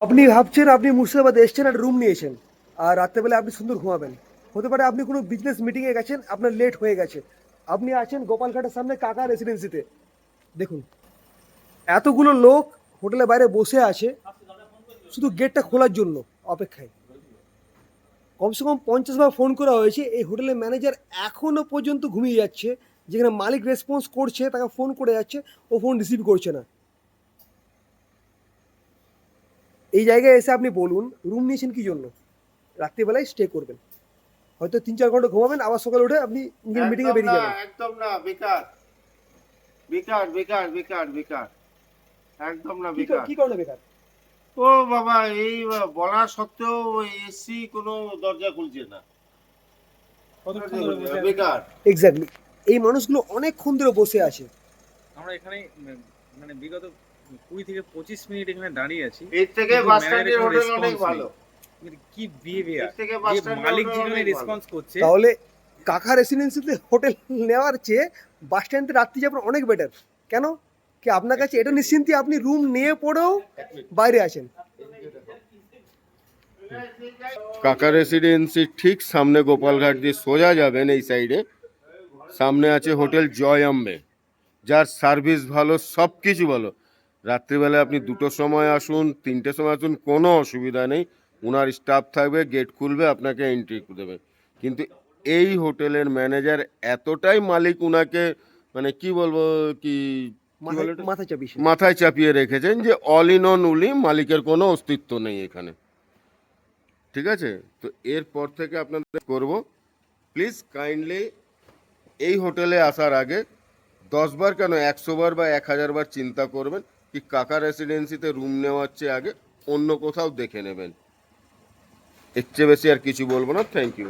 আপনি ভাবছেন আপনি মুর্শিদাবাদে এসছেন আর রুম নিয়েছেন আর রাত্রেবেলা আপনি সুন্দর ঘুমাবেন। হতে পারে আপনি কোনো বিজনেস মিটিংয়ে গেছেন, আপনার লেট হয়ে গেছে, আপনি আছেন গোপালঘাটের সামনে কাকা রেসিডেন্সিতে। দেখুন, এতগুলো লোক হোটেলের বাইরে বসে আছে শুধু গেটটা খোলার জন্য অপেক্ষায়। কমসে কম 50 বার ফোন করা হয়েছে, এই হোটেলের ম্যানেজার এখনো পর্যন্ত ঘুমিয়ে যাচ্ছে। যেখানে মালিক রেসপন্স করছে, তাকে ফোন করে যাচ্ছে, ও ফোন রিসিভ করছে না। এই জায়গায় এসে আপনি বলুন রুম নিয়েছেন কি জন্য? রাত্রিবেলায় স্টে করবেন, হয়তো 3-4 ঘন্টা ঘুমাবেন, আবার সকালে উঠে আপনি নিজের মিটিংয়ে একদম বেরিয়ে না, যাবেন। একদম না, বেকার বেকার বেকার বেকার বেকার, একদম না, বেকার। কি কারণে বেকার? ও বাবা, এই বলা সত্ত্বেও এসি কোনো দরজা খুলছে না। কতক্ষণ ধরে বসে আছেন? বেকার। এক্স্যাক্টলি, এই মানুষগুলো অনেকক্ষণ ধরে বসে আছে। আমরা এখানে মানে বিগত 20 থেকে 25 মিনিট এখানে দাঁড়িয়ে আছি। এর থেকে কিন্তু বাস ম্যানেজারের স্ট্যান্ডের কোনো হোটেল অনেক রেসপন্স ভালো। নেই। মানে কি বিহেভিয়ার! এর থেকে বাস যে স্ট্যান্ডের মালিক হোটেল যেখানে অনেক ভালো। রেসপন্স করছে, তাহলে কাকা রেসিডেন্সিতে হোটেল নেওয়ার চেয়ে বাস স্ট্যান্ডে রাত্রি যাবেন অনেক বেটার। কেন? কি আপনার কাছে এটা নিশ্চিন্তি আপনি রুম নিয়ে পড়েও বাইরে আছেন। কাকা রেসিডেন্সির ঠিক সামনে গোপালঘাট দিয়ে সোজা যাবেন, এই সাইডে সামনে আছে হোটেল জয় আম্বে, যার সার্ভিস ভালো, সব কিছু ভালো। রাত্রিবেলা আপনি 2টোর সময় আসুন, 3টের সময় আসুন, কোনো অসুবিধা নেই। ওনার স্টাফ থাকবে, গেট খুলবে, আপনাকে এন্ট্রি দেবে। কিন্তু এই হোটেলের ম্যানেজার এতটাই মালিক উনাকে, মানে কি বলবো, কি কি বলে এটা? মাথা চাপিয়েছে। মাথায় চাপিয়ে রেখেছেন যে অল ইন অন উলি, মালিকের কোনো অস্তিত্ব নেই এখানে। ঠিক আছে, তো এরপর থেকে আপনাদের করব, প্লিজ কাইন্ডলি এই হোটেলে আসার আগে 10 বার কেন 100 বার বা 1000 বার চিন্তা করবেন কি কাকা রেসিডেন্সিতে রুম নেওয়ার চেয়ে আগে অন্য কোথাও দেখে নেবেন। এর চেয়ে বেশি আর কিছু বলবো না। Thank you.